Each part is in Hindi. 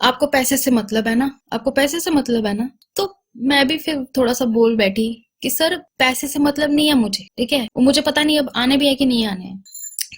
आपको पैसे से मतलब है ना, आपको पैसे से मतलब है ना। तो मैं भी फिर थोड़ा सा बोल बैठी कि सर पैसे से मतलब नहीं है मुझे, ठीक है, वो मुझे पता नहीं अब आने भी है कि नहीं आने हैं।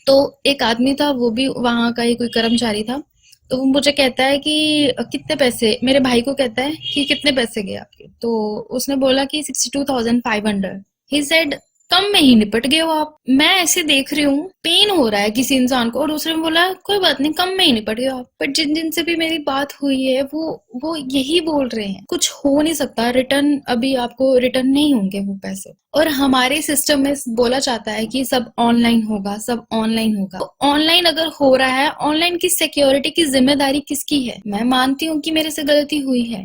तो एक आदमी था, वो भी वहां का ही कोई कर्मचारी था। तो वो मुझे कहता है कि कितने पैसे, मेरे भाई को कहता है कि कितने पैसे गए आपके। तो उसने बोला कि 62,500। ही सेड कम में ही निपट गए हो आप। मैं ऐसे देख रही हूँ, पेन हो रहा है किसी इंसान को, और दूसरे ने बोला कोई बात नहीं, कम में ही निपट गए हो आप। बट जिन जिन से भी मेरी बात हुई है, वो यही बोल रहे हैं कुछ हो नहीं सकता, रिटर्न अभी आपको रिटर्न नहीं होंगे वो पैसे। और हमारे सिस्टम में बोला जाता है कि सब ऑनलाइन होगा, सब ऑनलाइन होगा। तो ऑनलाइन अगर हो रहा है, ऑनलाइन की सिक्योरिटी की जिम्मेदारी किसकी है? मैं मानती हूँ कि मेरे से गलती हुई है,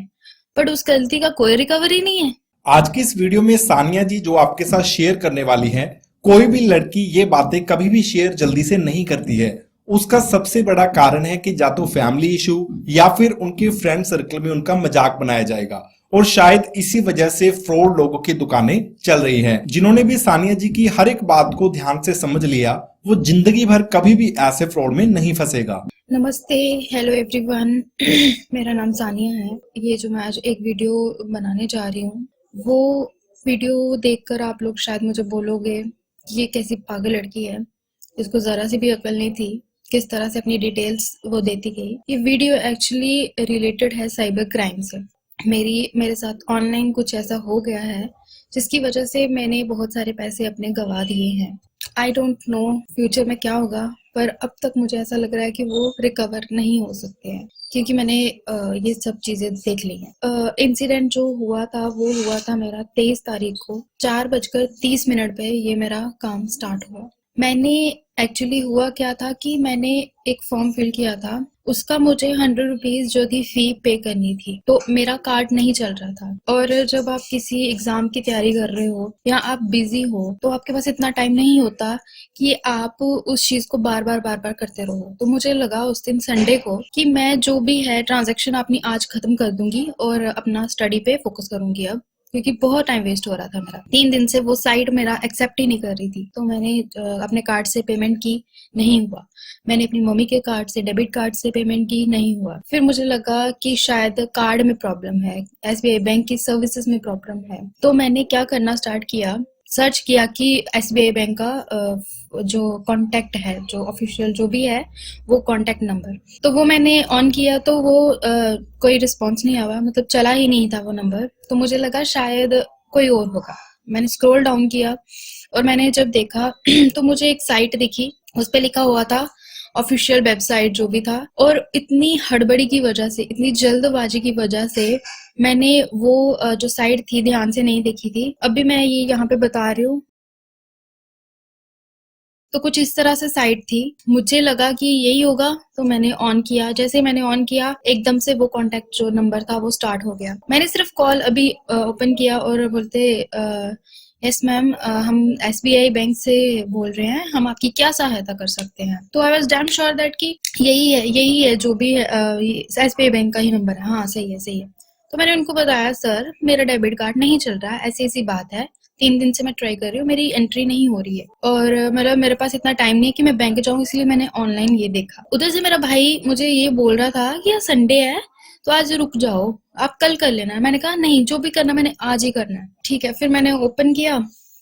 बट उस गलती का कोई रिकवरी नहीं है। आज की इस वीडियो में सानिया जी जो आपके साथ शेयर करने वाली हैं, कोई भी लड़की ये बातें कभी भी शेयर जल्दी से नहीं करती है। उसका सबसे बड़ा कारण है कि या तो फैमिली इशू या फिर उनके फ्रेंड सर्कल में उनका मजाक बनाया जाएगा, और शायद इसी वजह से फ्रॉड लोगों की दुकानें चल रही हैं। जिन्होंने भी सानिया जी की हर एक बात को ध्यान से समझ लिया, वो जिंदगी भर कभी भी ऐसे फ्रॉड में नहीं फंसेगा। नमस्ते, हेलो एवरीवन। मेरा नाम सानिया है। ये जो मैं आज एक वीडियो बनाने जा रही हूँ, वो वीडियो देखकर आप लोग शायद मुझे बोलोगे ये कैसी पागल लड़की है, इसको ज़रा सी भी अकल नहीं थी, किस तरह से अपनी डिटेल्स वो देती गई। ये वीडियो एक्चुअली रिलेटेड है साइबर क्राइम से। मेरे साथ ऑनलाइन कुछ ऐसा हो गया है जिसकी वजह से मैंने बहुत सारे पैसे अपने गंवा दिए हैं। आई डोंट नो फ्यूचर में क्या होगा, पर अब तक मुझे ऐसा लग रहा है कि वो रिकवर नहीं हो सकते हैं, क्योंकि मैंने ये सब चीजें देख ली हैं। इंसिडेंट जो हुआ था वो हुआ था मेरा 23 तारीख को 4:30 पे ये मेरा काम स्टार्ट हुआ। मैंने एक्चुअली हुआ क्या था कि मैंने एक फॉर्म फिल किया था, उसका मुझे 100 रुपीज जो थी फी पे करनी थी, तो मेरा कार्ड नहीं चल रहा था। और जब आप किसी एग्जाम की तैयारी कर रहे हो या आप बिजी हो, तो आपके पास इतना टाइम नहीं होता कि आप उस चीज को बार बार करते रहो। तो मुझे लगा उस दिन संडे को कि मैं जो भी है ट्रांजैक्शन अपनी आज खत्म कर दूंगी और अपना स्टडी पे फोकस करूंगी अब, क्योंकि बहुत टाइम वेस्ट हो रहा था मेरा। 3 दिन से वो साइट मेरा एक्सेप्ट ही नहीं कर रही थी। तो मैंने अपने कार्ड से पेमेंट की, नहीं हुआ। मैंने अपनी मम्मी के कार्ड से, डेबिट कार्ड से पेमेंट की, नहीं हुआ। फिर मुझे लगा कि शायद कार्ड में प्रॉब्लम है, एसबीआई बैंक की सर्विसेज में प्रॉब्लम है। तो मैंने क्या करना स्टार्ट किया, सर्च किया कि एसबीआई बैंक का जो कांटेक्ट है, जो ऑफिशियल जो भी है, वो कांटेक्ट नंबर, तो वो मैंने ऑन किया। तो वो कोई रिस्पॉन्स नहीं आया, मतलब चला ही नहीं था वो नंबर। तो मुझे लगा शायद कोई और होगा। मैंने स्क्रॉल डाउन किया और मैंने जब देखा तो मुझे एक साइट दिखी, उस पे लिखा हुआ था ऑफिशियल वेबसाइट जो भी था। और इतनी हड़बड़ी की वजह से, इतनी जल्दबाजी की वजह से मैंने वो जो साइट थी ध्यान से नहीं देखी थी। अभी मैं ये यहाँ पे बता रही हूँ। तो कुछ इस तरह से साइट थी, मुझे लगा कि यही होगा, तो मैंने ऑन किया। जैसे मैंने ऑन किया, एकदम से वो कांटेक्ट जो नंबर था वो स्टार्ट हो गया। मैंने सिर्फ कॉल अभी ओपन किया और बोलते यस मैम, हम एसबीआई बैंक से बोल रहे हैं, हम आपकी क्या सहायता कर सकते हैं। तो I was damn sure that कि यही है जो भी है, एसबीआई बैंक का ही नंबर है। हाँ सही है, सही है। तो मैंने उनको बताया सर मेरा डेबिट कार्ड नहीं चल रहा है, ऐसी ऐसी बात है, 3 दिन से मैं ट्राई कर रही हूँ, मेरी एंट्री नहीं हो रही है, और मतलब मेरे पास इतना टाइम नहीं है कि मैं बैंक जाऊँ, इसलिए मैंने ऑनलाइन ये देखा। उधर से मेरा भाई मुझे ये बोल रहा था कि यार संडे है तो आज रुक जाओ, आप कल कर लेना। मैंने कहा नहीं, जो भी करना मैंने आज ही करना है। ठीक है, फिर मैंने ओपन किया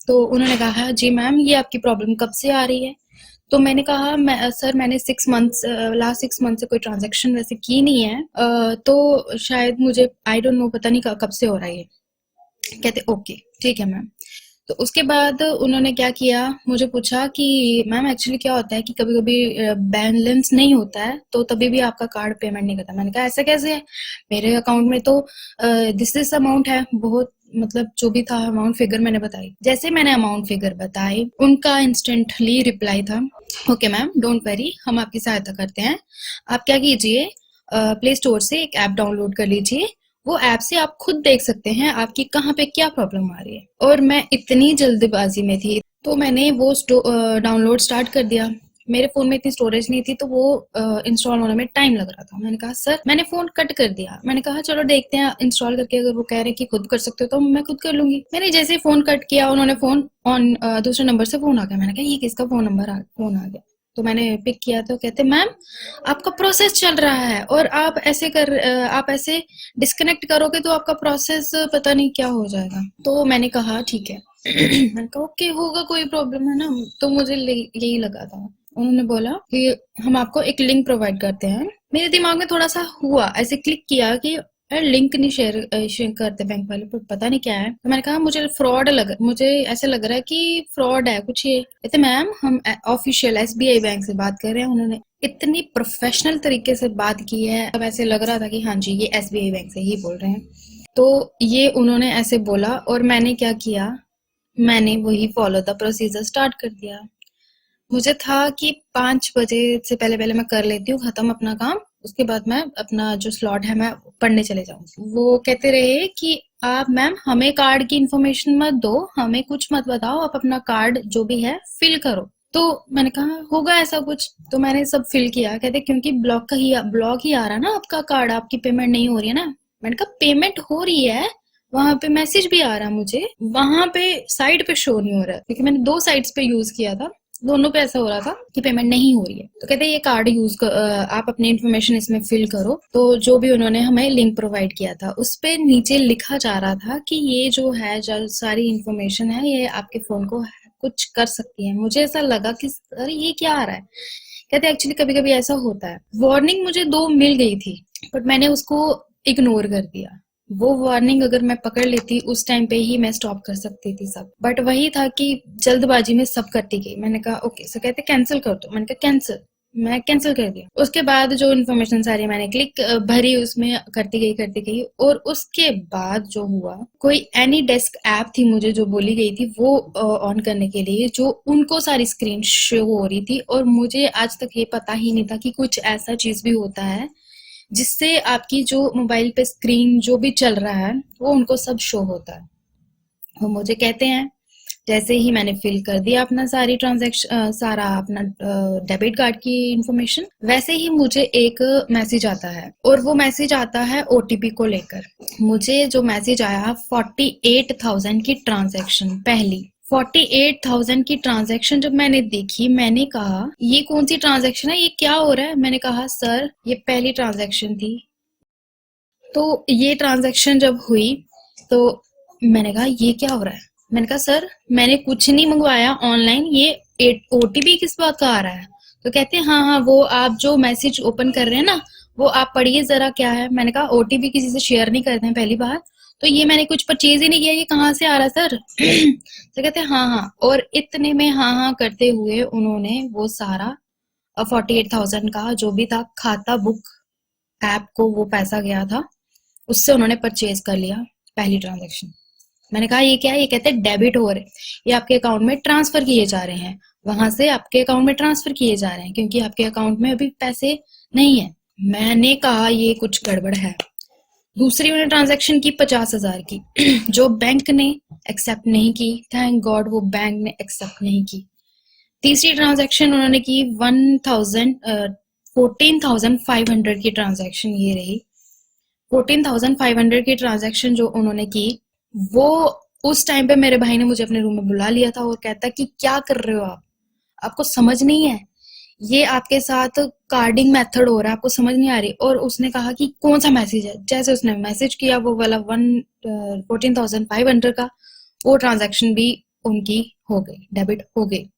तो उन्होंने कहा जी मैम ये आपकी प्रॉब्लम कब से आ रही है। तो मैंने कहा सर मैंने 6 मंथ्स, लास्ट 6 मंथ से कोई ट्रांजेक्शन वैसे की नहीं है, तो शायद मुझे आई डोंट नो, पता नहीं कब से हो रहा है ये। कहते ओके ठीक है मैम। तो उसके बाद उन्होंने क्या किया, मुझे पूछा कि मैम एक्चुअली क्या होता है कि कभी कभी बैलेंस नहीं होता है, तो तभी भी आपका कार्ड पेमेंट नहीं करता। मैंने कहा ऐसा कैसे है, मेरे अकाउंट में तो दिस अमाउंट है, बहुत मतलब जो भी था अमाउंट फिगर मैंने बताई। जैसे मैंने अमाउंट फिगर बताई, उनका इंस्टेंटली रिप्लाई था ओके मैम डोंट वरी, हम आपकी सहायता करते हैं। आप क्या कीजिए, प्ले स्टोर से एक ऐप डाउनलोड कर लीजिए, वो ऐप से आप खुद देख सकते हैं आपकी कहाँ पे क्या प्रॉब्लम आ रही है। और मैं इतनी जल्दबाजी में थी तो मैंने वो डाउनलोड स्टार्ट कर दिया। मेरे फोन में इतनी स्टोरेज नहीं थी, तो वो इंस्टॉल होने में टाइम लग रहा था। मैंने कहा सर, मैंने फोन कट कर दिया, मैंने कहा चलो देखते हैं इंस्टॉल करके, अगर वो कह रहे हैं कि खुद कर सकते हो तो मैं खुद कर लूंगी। मैंने जैसे ही फोन कट किया, उन्होंने फोन ऑन दूसरे नंबर से फोन आ गया। मैंने कहा ये किसका फोन आ गया। तो मैंने पिक किया तो कहते मैम आपका प्रोसेस चल रहा है और आप ऐसे डिस्कनेक्ट करोगे तो आपका प्रोसेस पता नहीं क्या हो जाएगा। तो मैंने कहा ठीक है। मैंने कहा ओके होगा, कोई प्रॉब्लम है ना। तो मुझे यही लगा था। उन्होंने बोला कि हम आपको एक लिंक प्रोवाइड करते हैं। मेरे दिमाग में थोड़ा सा हुआ, ऐसे क्लिक किया कि लिंक नहीं शेयर करते बैंक वाले, पर पता नहीं क्या है। तो मैंने कहा मुझे ऐसे लग रहा है कि फ्रॉड है कुछ ये। कहते मैम हम ऑफिशियल एसबीआई बैंक से बात कर रहे हैं। उन्होंने इतनी प्रोफेशनल तरीके से बात की है, अब ऐसे लग रहा था कि हाँ जी ये एसबीआई बैंक से ही बोल रहे हैं। तो ये उन्होंने ऐसे बोला और मैंने क्या किया, मैंने वही फॉलो द प्रोसीजर स्टार्ट कर दिया। मुझे था कि 5 बजे से पहले पहले मैं कर लेती हूँ खत्म अपना काम, उसके बाद मैं अपना जो स्लॉट है मैं पढ़ने चले जाऊंगी। वो कहते रहे कि आप मैम हमें कार्ड की इंफॉर्मेशन मत दो, हमें कुछ मत बताओ, आप अपना कार्ड जो भी है फिल करो। तो मैंने कहा होगा ऐसा कुछ, तो मैंने सब फिल किया। कहते क्योंकि ब्लॉक ही आ रहा ना आपका कार्ड, आपकी पेमेंट नहीं हो रही है ना। मैंने कहा पेमेंट हो रही है, वहां पे मैसेज भी आ रहा मुझे, वहां पे साइड पे शो नहीं हो रहा, क्योंकि मैंने 2 साइट्स पे यूज किया था, दोनों पे ऐसा हो रहा था कि पेमेंट नहीं हो रही है। तो कहते ये कार्ड आप अपनी इन्फॉर्मेशन इसमें फिल करो। तो जो भी उन्होंने हमें लिंक प्रोवाइड किया था उस पे नीचे लिखा जा रहा था कि ये जो है जो सारी इन्फॉर्मेशन है ये आपके फोन को कुछ कर सकती है। मुझे ऐसा लगा कि अरे ये क्या आ रहा है। कहते एक्चुअली कभी कभी ऐसा होता है। वार्निंग मुझे 2 मिल गई थी बट मैंने उसको इग्नोर कर दिया। वो वार्निंग अगर मैं पकड़ लेती उस टाइम पे ही मैं स्टॉप कर सकती थी सब, बट वही था कि जल्दबाजी में सब करती गई। मैंने कहा ओके, सो कहते कैंसिल कर दो। मैंने कहा कैंसिल, मैं कैंसिल कर दिया। उसके बाद जो इन्फॉर्मेशन सारी मैंने क्लिक भरी उसमें, करती गई और उसके बाद जो हुआ, कोई एनी डेस्क ऐप थी मुझे जो बोली गई थी वो ऑन करने के लिए, जो उनको सारी स्क्रीन शो हो रही थी और मुझे आज तक ये पता ही नहीं था कि कुछ ऐसा चीज भी होता है जिससे आपकी जो मोबाइल पे स्क्रीन जो भी चल रहा है वो उनको सब शो होता है। वो मुझे कहते हैं जैसे ही मैंने फिल कर दिया अपना सारा अपना डेबिट कार्ड की इंफॉर्मेशन, वैसे ही मुझे एक मैसेज आता है और वो मैसेज आता है ओटीपी को लेकर। मुझे जो मैसेज आया 48,000 की ट्रांजैक्शन, पहली 48,000 की ट्रांजैक्शन जब मैंने देखी, मैंने कहा ये कौन सी ट्रांजैक्शन है, ये क्या हो रहा है। मैंने कहा सर ये पहली ट्रांजैक्शन थी। तो ये ट्रांजैक्शन जब हुई तो मैंने कहा ये क्या हो रहा है। मैंने कहा सर मैंने कुछ नहीं मंगवाया ऑनलाइन, ये ओटीपी किस बात का आ रहा है। तो कहते हैं हाँ हाँ वो आप जो मैसेज ओपन कर रहे हैं ना वो आप पढ़िए जरा क्या है। मैंने कहा ओटीपी किसी से शेयर नहीं करते हैं पहली बार, तो ये मैंने कुछ परचेज ही नहीं किया, ये कहाँ से आ रहा है सर। तो कहते हैं हाँ हाँ, और इतने में हाँ हाँ करते हुए उन्होंने वो सारा 48,000 का जो भी था खाता बुक ऐप को वो पैसा गया था, उससे उन्होंने परचेज कर लिया पहली ट्रांजैक्शन। मैंने कहा ये क्या है, ये कहते हैं डेबिट हो रहे, ये आपके अकाउंट में ट्रांसफर किए जा रहे हैं, वहां से आपके अकाउंट में ट्रांसफर किए जा रहे हैं क्योंकि आपके अकाउंट में अभी पैसे नहीं है। मैंने कहा ये कुछ गड़बड़ है। दूसरी उन्होंने ट्रांजैक्शन की 50,000 की जो बैंक ने एक्सेप्ट नहीं की, थैंक गॉड वो बैंक ने एक्सेप्ट नहीं की। तीसरी ट्रांजैक्शन उन्होंने की 14,500 की ट्रांजैक्शन, ये रही 14,500 की ट्रांजैक्शन जो उन्होंने की। वो उस टाइम पे मेरे भाई ने मुझे अपने रूम में बुला लिया था और कहता कि क्या कर रहे हो आप, आपको समझ नहीं है, ये आपके साथ कार्डिंग मेथड हो रहा है, आपको समझ नहीं आ रही। और उसने कहा कि कौन सा मैसेज है। जैसे उसने मैसेज किया वो वाला 14,500 का वो ट्रांजैक्शन भी उनकी हो गई, डेबिट हो गई।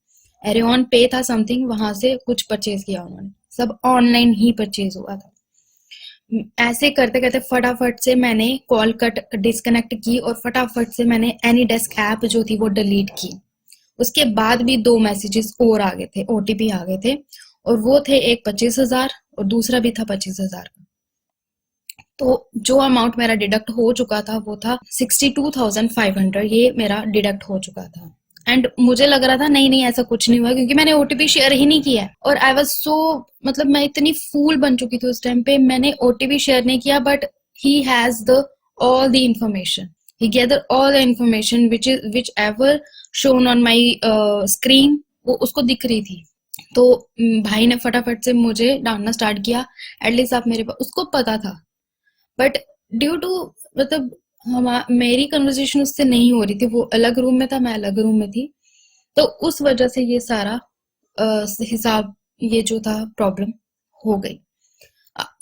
एरियन पे था समथिंग, वहां से कुछ परचेज किया उन्होंने, सब ऑनलाइन ही परचेज हुआ था। ऐसे करते करते फटाफट से मैंने कॉल कट डिस्कनेक्ट की और फटाफट से मैंने एनी डेस्क ऐप जो थी वो डिलीट की। उसके बाद भी 2 मैसेजेस और आ गए थे, ओटीपी आ गए थे, और वो थे एक 25,000 और दूसरा भी था 25,000 का। तो जो अमाउंट मेरा डिडक्ट हो चुका था वो था 62,500, ये मेरा डिडक्ट हो चुका था। एंड मुझे लग रहा था नहीं नहीं ऐसा कुछ नहीं हुआ क्योंकि मैंने ओटीपी शेयर ही नहीं किया। और आई वाज सो, मतलब मैं इतनी फूल बन चुकी थी उस टाइम पे, मैंने ओटीपी शेयर नहीं किया but he has the all the information, he gathered all the information which ever shown on my screen, वो उसको दिख रही थी। तो भाई ने फटाफट से मुझे डांटना स्टार्ट किया, एटलीस्ट आप मेरे पास, उसको पता था बट ड्यू टू मतलब मेरी कन्वर्सेशन उससे नहीं हो रही थी, वो अलग रूम में था मैं अलग रूम में थी, तो उस वजह से ये सारा हिसाब ये जो था प्रॉब्लम हो गई।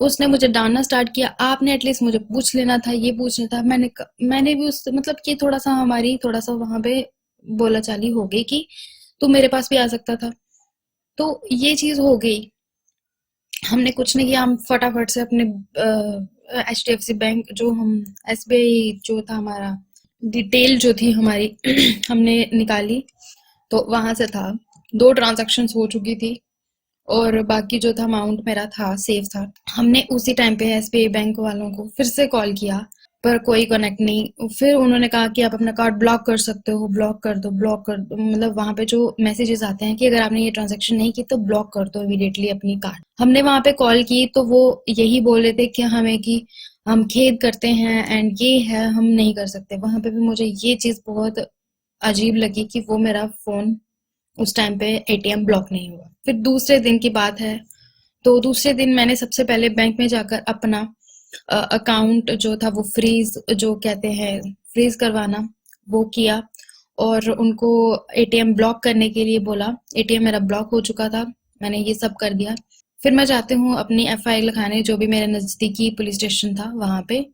उसने मुझे डांटना स्टार्ट किया, आपने एटलीस्ट मुझे पूछ लेना था, ये पूछना था। मैंने भी उस मतलब कि थोड़ा सा वहां पे बोलाचाली हो गई कि तू मेरे पास भी आ सकता था। तो ये चीज हो गई। हमने कुछ नहीं किया, हम फटाफट से अपने HDFC बैंक जो हम SBI जो था हमारा डिटेल जो थी हमारी हमने निकाली। तो वहां से था 2 ट्रांजैक्शंस हो चुकी थी और बाकी जो था अमाउंट मेरा था सेफ था। हमने उसी टाइम पे SBI बैंक वालों को फिर से कॉल किया पर कोई कनेक्ट नहीं। फिर उन्होंने कहा कि आप अपना कार्ड ब्लॉक कर सकते हो, ब्लॉक कर दो। मतलब वहां पे जो मैसेजेस आते हैं कि अगर आपने ये ट्रांजैक्शन नहीं की तो ब्लॉक कर दो इमीडिएटली अपनी कार्ड। हमने वहां पे कॉल की तो वो यही बोले थे कि हमें कि हम खेद करते हैं एंड ये है, हम नहीं कर सकते। वहां पे भी मुझे ये चीज बहुत अजीब लगी कि वो मेरा फोन उस टाइम पे ATM ब्लॉक नहीं हुआ। फिर दूसरे दिन की बात है, तो दूसरे दिन मैंने सबसे पहले बैंक में जाकर अपना अकाउंट जो था वो जो कहते हैं फ्रीज करवाना, वो किया और उनको ATM ब्लॉक करने के लिए बोला। ATM मेरा ब्लॉक हो चुका था, मैंने ये सब कर दिया। फिर मैं जाती हूँ अपनी FIR लिखाने, जो भी मेरे नजदीकी पुलिस स्टेशन था वहां पे।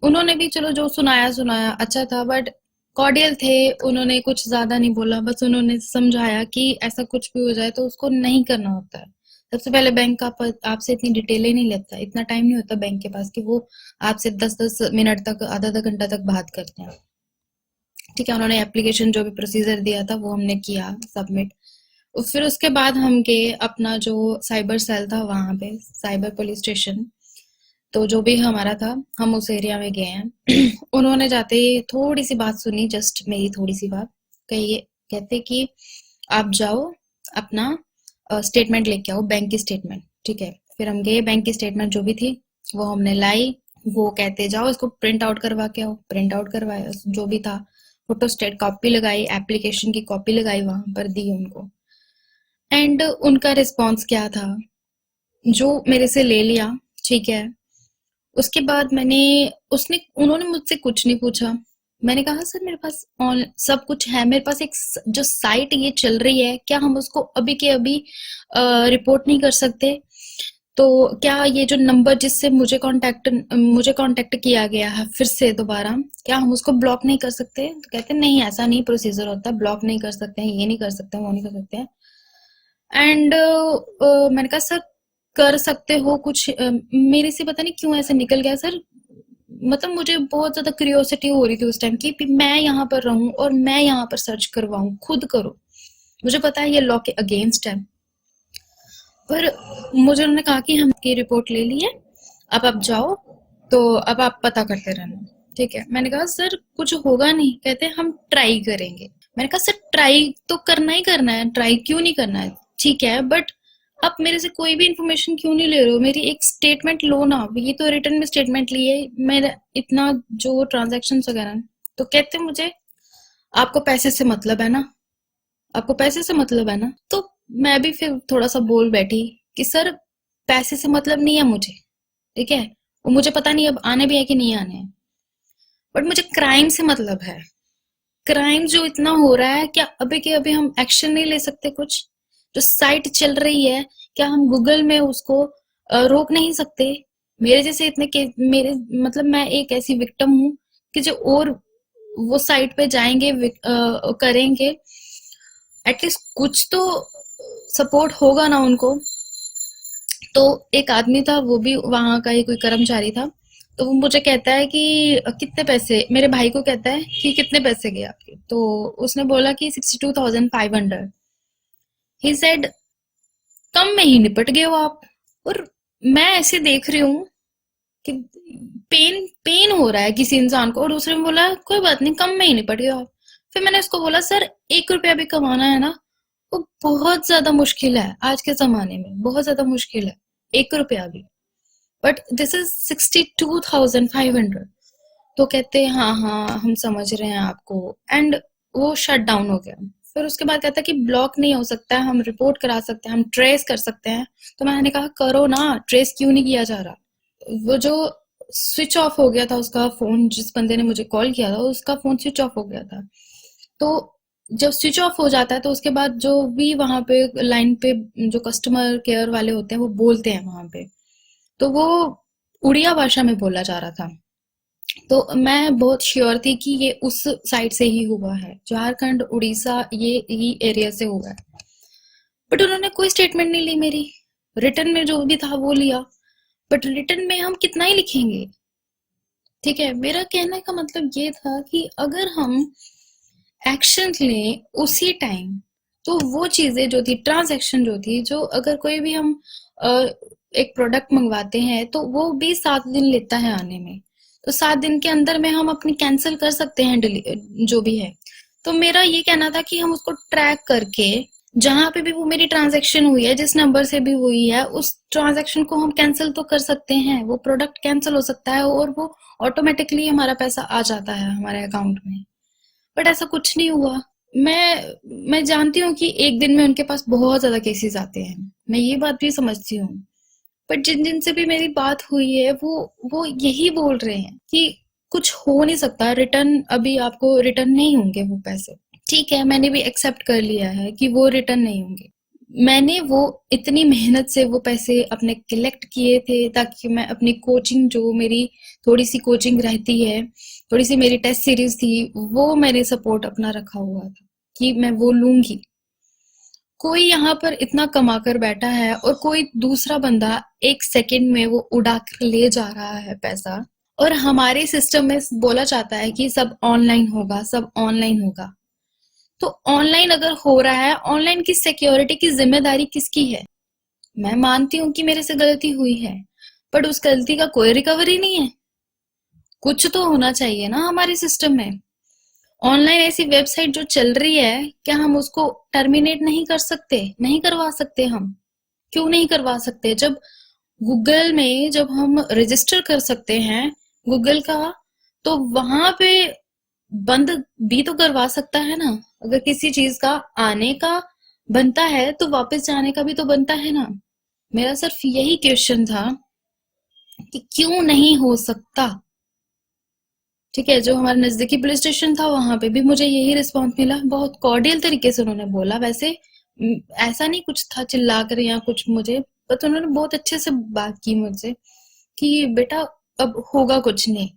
उन्होंने भी चलो जो सुनाया सुनाया अच्छा था, बट कॉर्डियल थे। उन्होंने कुछ ज्यादा नहीं बोला, बस उन्होंने समझाया कि ऐसा कुछ भी हो जाए तो उसको नहीं करना होता है। सबसे पहले बैंक आपसे इतनी डिटेलें नहीं लेता, इतना टाइम नहीं होता बैंक के पास कि वो आपसे 10-10 मिनट तक, आधा आधा घंटा तक बात करते हैं। ठीक है, उन्होंने एप्लीकेशन जो भी प्रोसीजर दिया था वो हमने किया सबमिट। फिर उसके बाद हम गए अपना जो साइबर सेल था वहां पे, साइबर पुलिस स्टेशन। तो जो भी हमारा था हम उस एरिया में गए हैं। उन्होंने जाते ही थोड़ी सी बात सुनी, जस्ट मेरी थोड़ी सी बात कही। कहते कि आप जाओ अपना स्टेटमेंट लेके आओ, बैंक की स्टेटमेंट। ठीक है, फिर हम गए, बैंक की स्टेटमेंट जो भी थी वो हमने लाई। वो कहते जाओ इसको प्रिंट आउट करवा के आओ। प्रिंट आउट करवाया, जो भी था फोटो स्टेट कॉपी लगाई, एप्लीकेशन की कॉपी लगाई, वहां पर दी उनको। एंड उनका रिस्पॉन्स क्या था, जो मेरे से ले लिया। ठीक है, उसके बाद उन्होंने मुझसे कुछ नहीं पूछा। मैंने कहा सर मेरे पास ऑन सब कुछ है, मेरे पास एक जो साइट ये चल रही है, क्या हम उसको अभी के अभी रिपोर्ट नहीं कर सकते? तो क्या ये जो नंबर जिससे मुझे कांटेक्ट किया गया है फिर से दोबारा, क्या हम उसको ब्लॉक नहीं कर सकते? तो कहते नहीं, ऐसा नहीं प्रोसीजर होता, ब्लॉक नहीं कर सकते हैं, ये नहीं कर सकते हैं, वो नहीं कर सकते हैं। एंड मैंने कहा सर कर सकते हो कुछ। मेरे से पता नहीं क्यों ऐसे निकल गया सर। मतलब मुझे बहुत ज्यादा क्यूरियोसिटी हो रही थी उस टाइम की मैं यहाँ पर रहूं और मैं यहाँ पर सर्च करवाऊं, खुद करो। मुझे पता है ये लॉ के अगेंस्ट है, पर मुझे उन्होंने कहा कि हमकी रिपोर्ट ले ली है, अब आप जाओ, तो अब आप पता करते रहना। ठीक है, मैंने कहा सर कुछ होगा नहीं। कहते हम ट्राई करेंगे। मैंने कहा सर ट्राई तो करना ही करना है, ट्राई क्यों नहीं करना है? ठीक है, बट आप मेरे से कोई भी इंफॉर्मेशन क्यों नहीं ले रहे हो? मेरी एक स्टेटमेंट लो ना, ये तो रिटर्न में स्टेटमेंट ली है मेरा इतना जो ट्रांजेक्शन वगैरह। तो कहते मुझे आपको पैसे से मतलब है ना, आपको पैसे से मतलब है ना। तो मैं भी फिर थोड़ा सा बोल बैठी कि सर पैसे से मतलब नहीं है मुझे। ठीक है, वो मुझे पता नहीं अब आने भी है कि नहीं आने हैं, बट मुझे क्राइम से मतलब है। क्राइम जो इतना हो रहा है, क्या अभी के अभी हम एक्शन नहीं ले सकते? कुछ जो साइट चल रही है, क्या हम गूगल में उसको रोक नहीं सकते? मेरे जैसे इतने के मेरे मतलब मैं एक ऐसी विक्टिम हूँ कि जो और वो साइट पे जाएंगे, करेंगे, एटलीस्ट कुछ तो सपोर्ट होगा ना उनको। तो एक आदमी था, वो भी वहां का ही कोई कर्मचारी था। तो वो मुझे कहता है कि कितने पैसे, मेरे भाई को कहता है कि कितने पैसे गए आपके? तो उसने बोला कि 62,500। ही सेड कम में ही निपट गए हो आप। और मैं ऐसे देख रही हूँ कि पेन पेन हो रहा है किसी इंसान को, और दूसरे ने बोला कोई बात नहीं, कम में ही निपट गए हो आप। फिर मैंने उसको बोला सर 1 रुपया भी कमाना है ना, वो बहुत ज्यादा मुश्किल है आज के जमाने में, बहुत ज्यादा मुश्किल है 1 रुपया भी। But this is 62,500। तो कहते हैं हाँ हाँ हम समझ रहे हैं आपको, एंड वो शट डाउन हो गया। फिर उसके बाद कहता है कि ब्लॉक नहीं हो सकता है, हम रिपोर्ट करा सकते हैं, हम ट्रेस कर सकते हैं। तो मैंने कहा करो ना, ट्रेस क्यों नहीं किया जा रहा? वो जो स्विच ऑफ हो गया था उसका फोन, जिस बंदे ने मुझे कॉल किया था उसका फोन स्विच ऑफ हो गया था। तो जब स्विच ऑफ हो जाता है तो उसके बाद जो भी वहां पे लाइन पे जो कस्टमर केयर वाले होते हैं वो बोलते हैं वहां पे, तो वो उड़िया भाषा में बोला जा रहा था। तो मैं बहुत श्योर थी कि ये उस साइड से ही हुआ है, झारखंड उड़ीसा ये ही एरिया से हुआ है। बट उन्होंने कोई स्टेटमेंट नहीं ली मेरी। रिटर्न में जो भी था वो लिया, बट रिटर्न में हम कितना ही लिखेंगे। ठीक है, मेरा कहने का मतलब ये था कि अगर हम एक्शन लें उसी टाइम, तो वो चीजें जो थी, ट्रांजैक्शन जो थी, जो अगर कोई भी हम अ, एक प्रोडक्ट मंगवाते हैं तो वो भी 7 दिन लेता है आने में, तो 7 दिन के अंदर में हम अपनी कैंसिल कर सकते हैं जो भी है। तो मेरा ये कहना था कि हम उसको ट्रैक करके, जहां पे भी वो मेरी ट्रांजैक्शन हुई है, जिस नंबर से भी हुई है, उस ट्रांजैक्शन को हम कैंसिल तो कर सकते हैं, वो प्रोडक्ट कैंसिल हो सकता है और वो ऑटोमेटिकली हमारा पैसा आ जाता है हमारे अकाउंट में। बट ऐसा कुछ नहीं हुआ। मैं जानती हूँ कि एक दिन में उनके पास बहुत ज्यादा केसेस आते हैं, मैं ये बात भी समझती हूँ। बट जिन जिन से भी मेरी बात हुई है वो यही बोल रहे हैं कि कुछ हो नहीं सकता, रिटर्न अभी आपको रिटर्न नहीं होंगे वो पैसे। ठीक है, मैंने भी एक्सेप्ट कर लिया है कि वो रिटर्न नहीं होंगे। मैंने वो इतनी मेहनत से वो पैसे अपने कलेक्ट किए थे ताकि मैं अपनी कोचिंग, जो मेरी थोड़ी सी कोचिंग रहती है, थोड़ी सी मेरी टेस्ट सीरीज थी, वो मैंने सपोर्ट अपना रखा हुआ था कि मैं वो लूंगी। कोई यहाँ पर इतना कमा कर बैठा है और कोई दूसरा बंदा 1 सेकंड में वो उड़ा कर ले जा रहा है पैसा, और हमारे सिस्टम में बोला जाता है कि सब ऑनलाइन होगा, सब ऑनलाइन होगा। तो ऑनलाइन अगर हो रहा है, ऑनलाइन की सिक्योरिटी की जिम्मेदारी किसकी है? मैं मानती हूँ कि मेरे से गलती हुई है, बट उस गलती का कोई रिकवरी नहीं है। कुछ तो होना चाहिए ना हमारे सिस्टम में। ऑनलाइन ऐसी वेबसाइट जो चल रही है, क्या हम उसको टर्मिनेट नहीं कर सकते? नहीं करवा सकते हम? क्यों नहीं करवा सकते? जब गूगल में जब हम रजिस्टर कर सकते हैं गूगल का, तो वहां पे बंद भी तो करवा सकता है ना। अगर किसी चीज का आने का बनता है तो वापस जाने का भी तो बनता है ना। मेरा सिर्फ यही क्वेश्चन था कि क्यों नहीं हो सकता। ठीक है, जो हमारा नजदीकी पुलिस स्टेशन था वहां पे भी मुझे यही रिस्पॉन्स मिला, बहुत कॉर्डियल तरीके से उन्होंने बोला। वैसे ऐसा नहीं कुछ था चिल्ला कर या कुछ मुझे, बट उन्होंने बहुत अच्छे से बात की मुझसे कि बेटा अब होगा कुछ नहीं,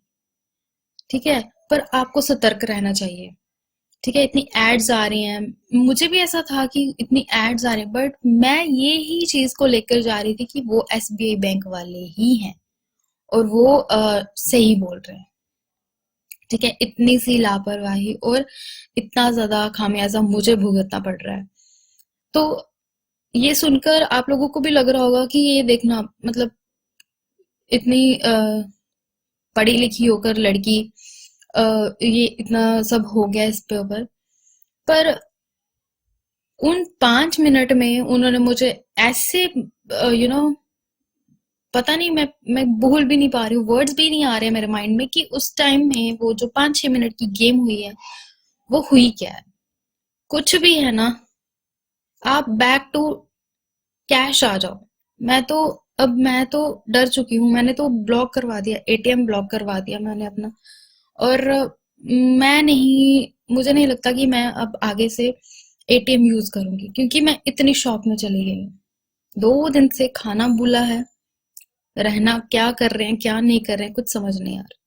ठीक है, पर आपको सतर्क रहना चाहिए। ठीक है, इतनी एड्स आ रही हैं, मुझे भी ऐसा था कि इतनी एड्स आ रही हैं, बट मैं ये ही चीज को लेकर जा रही थी कि वो एसबीआई बैंक वाले ही हैं और वो सही बोल रहे हैं। ठीक है, इतनी सी लापरवाही और इतना ज्यादा खामियाजा मुझे भुगतना पड़ रहा है। तो ये सुनकर आप लोगों को भी लग रहा होगा कि ये देखना, मतलब इतनी पढ़ी लिखी होकर लड़की, ये इतना सब हो गया इस पे ऊपर। पर उन 5 मिनट में उन्होंने मुझे ऐसे पता नहीं, मैं बोल भी नहीं पा रही हूँ, वर्ड्स भी नहीं आ रहे हैं मेरे माइंड में कि उस टाइम में वो जो 5-6 मिनट की गेम हुई है वो हुई क्या है। कुछ भी है ना, आप बैक टू कैश आ जाओ। मैं तो डर चुकी हूँ, मैंने तो ब्लॉक करवा दिया, एटीएम ब्लॉक करवा दिया मैंने अपना। और मैं नहीं मुझे नहीं लगता कि मैं अब आगे से एटीएम यूज करूंगी, क्योंकि मैं इतनी शॉक में चली गई हूँ। 2 दिन से खाना भूला है, रहना क्या कर रहे हैं क्या नहीं कर रहे हैं कुछ समझ नहीं आ रहा।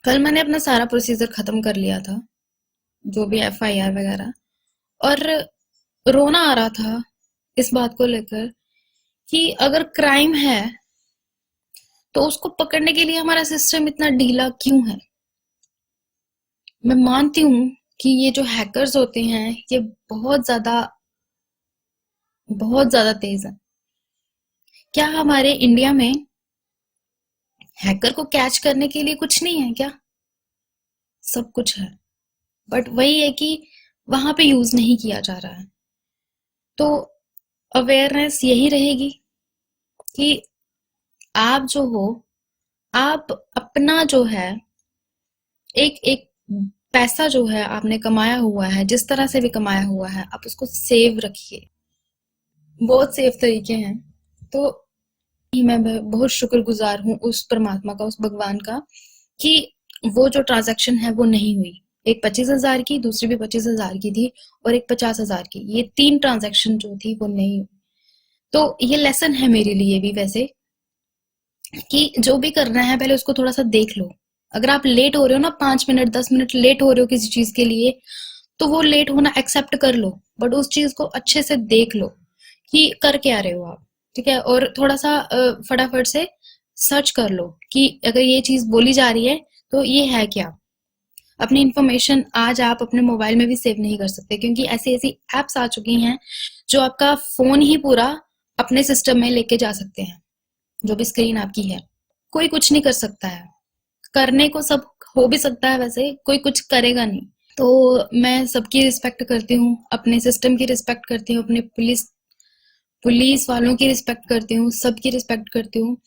कल मैंने अपना सारा प्रोसीजर खत्म कर लिया था, जो भी एफआईआर वगैरह, और रोना आ रहा था इस बात को लेकर कि अगर क्राइम है तो उसको पकड़ने के लिए हमारा सिस्टम इतना ढीला क्यों है। मैं मानती हूँ कि ये जो हैकर्स होते हैं ये बहुत ज्यादा तेज है। क्या हमारे इंडिया में हैकर को कैच करने के लिए कुछ नहीं है क्या? सब कुछ है, बट वही है कि वहां पे यूज नहीं किया जा रहा है। तो अवेयरनेस यही रहेगी कि आप जो हो, आप अपना जो है एक एक पैसा जो है आपने कमाया हुआ है, जिस तरह से भी कमाया हुआ है, आप उसको सेव रखिए। बहुत सेफ तरीके हैं। तो मैं बहुत शुक्रगुजार हूँ उस परमात्मा का, उस भगवान का, कि वो जो ट्रांजैक्शन है वो नहीं हुई। एक 25,000 की, दूसरी भी 25,000 की थी और एक 50,000 की। ये 3 ट्रांजैक्शन जो थी वो नहीं हुई। तो ये लेसन है मेरे लिए भी वैसे, कि जो भी करना है पहले उसको थोड़ा सा देख लो। अगर आप लेट हो रहे हो ना, 5 मिनट 10 मिनट लेट हो रहे हो किसी चीज के लिए, तो वो लेट होना एक्सेप्ट कर लो, बट उस चीज को अच्छे से देख लो कि कर क्या रहे हो आप। ठीक है, और थोड़ा सा फटाफट से सर्च कर लो कि अगर ये चीज बोली जा रही है तो ये है क्या। अपनी इंफॉर्मेशन आज आप अपने मोबाइल में भी सेव नहीं कर सकते, क्योंकि ऐसी ऐसी एप्स आ चुकी हैं जो आपका फोन ही पूरा अपने सिस्टम में लेके जा सकते हैं। जो भी स्क्रीन आपकी है, कोई कुछ नहीं कर सकता है। करने को सब हो भी सकता है, वैसे कोई कुछ करेगा नहीं। तो मैं सबकी रिस्पेक्ट करती हूँ, अपने सिस्टम की रिस्पेक्ट करती हूँ, अपने पुलिस वालों की रिस्पेक्ट करती हूँ, सबकी रिस्पेक्ट करती हूँ।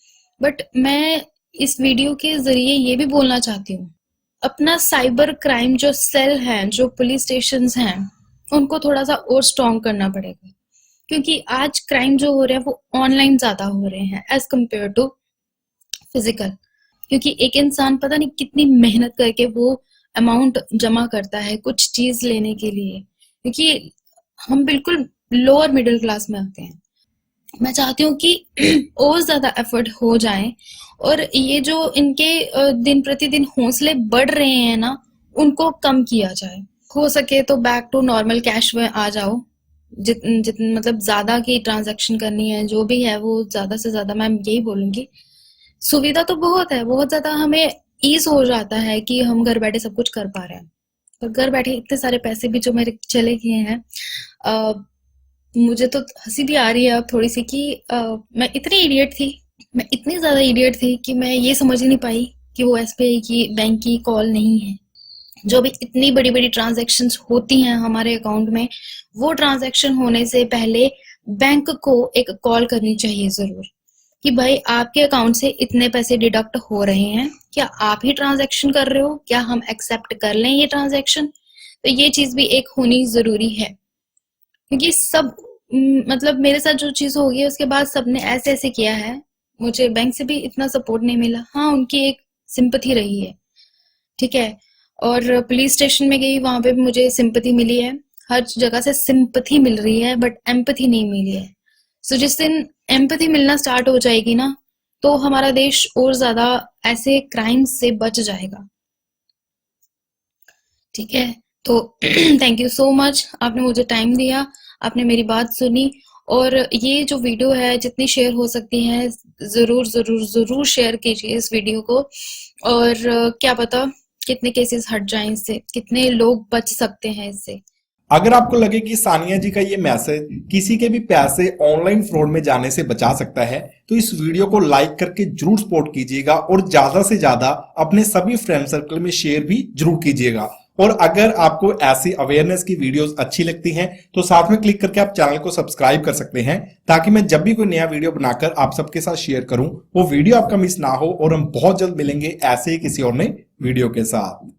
बट मैं इस वीडियो के जरिए ये भी बोलना चाहती हूँ, अपना साइबर क्राइम जो सेल है, जो पुलिस स्टेशन हैं, उनको थोड़ा सा और स्ट्रॉन्ग करना पड़ेगा, क्योंकि आज क्राइम जो हो रहे हैं वो ऑनलाइन ज्यादा हो रहे हैं एज कम्पेयर टू फिजिकल। क्योंकि एक इंसान पता नहीं कितनी मेहनत करके वो अमाउंट जमा करता है कुछ चीज लेने के लिए, क्योंकि हम बिल्कुल लोअर मिडिल क्लास में आते हैं। मैं चाहती हूँ कि और ज्यादा एफर्ट हो जाए, और ये जो इनके दिन प्रतिदिन हौसले बढ़ रहे हैं ना, उनको कम किया जाए। हो सके तो बैक टू नॉर्मल कैश में आ जाओ। जित मतलब ज्यादा की ट्रांजैक्शन करनी है, जो भी है वो ज्यादा से ज्यादा, मैं यही बोलूंगी। सुविधा तो बहुत है, बहुत ज्यादा हमें ईज हो जाता है कि हम घर बैठे सब कुछ कर पा रहे हैं। पर घर बैठे इतने सारे पैसे भी जो मेरे चले गए हैं, मुझे तो हंसी भी आ रही है अब थोड़ी सी कि मैं इतनी इडियट थी, मैं इतनी ज्यादा इडियट थी कि मैं ये समझ ही नहीं पाई कि वो एसबीआई की बैंक की कॉल नहीं है। जो भी इतनी बड़ी बड़ी ट्रांजैक्शंस होती हैं हमारे अकाउंट में, वो ट्रांजैक्शन होने से पहले बैंक को एक कॉल करनी चाहिए जरूर, कि भाई आपके अकाउंट से इतने पैसे डिडक्ट हो रहे हैं, क्या आप ही ट्रांजैक्शन कर रहे हो, क्या हम एक्सेप्ट कर लें ये ट्रांजैक्शन। तो ये चीज भी एक होनी जरूरी है, क्योंकि सब मतलब मेरे साथ जो चीज हो गई उसके बाद सबने ऐसे ऐसे किया है, मुझे बैंक से भी इतना सपोर्ट नहीं मिला। हाँ, उनकी एक सिंपथी रही है, ठीक है, और पुलिस स्टेशन में गई, वहां पे भी मुझे सिंपथी मिली है। हर जगह से सिंपथी मिल रही है, बट एम्पथी नहीं मिली है। सो जिस दिन एम्पथी मिलना स्टार्ट हो जाएगी ना, तो हमारा देश और ज्यादा ऐसे क्राइम से बच जाएगा। ठीक है, तो थैंक यू सो मच, आपने मुझे टाइम दिया, आपने मेरी बात सुनी, और ये जो वीडियो है जितनी शेयर हो सकती है जरूर जरूर जरूर शेयर कीजिए इस वीडियो को। और क्या पता कितने केसेस हट जाएं इससे, कितने लोग बच सकते हैं इससे। अगर आपको लगे कि सानिया जी का ये मैसेज किसी के भी पैसे ऑनलाइन फ्रॉड में जाने से बचा सकता है, तो इस वीडियो को लाइक करके जरूर सपोर्ट कीजिएगा और ज्यादा से ज्यादा अपने सभी फ्रेंड सर्कल में शेयर भी जरूर कीजिएगा। और अगर आपको ऐसी अवेयरनेस की वीडियोस अच्छी लगती हैं तो साथ में क्लिक करके आप चैनल को सब्सक्राइब कर सकते हैं, ताकि मैं जब भी कोई नया वीडियो बनाकर आप सबके साथ शेयर करूं वो वीडियो आपका मिस ना हो। और हम बहुत जल्द मिलेंगे ऐसे ही किसी और नए वीडियो के साथ।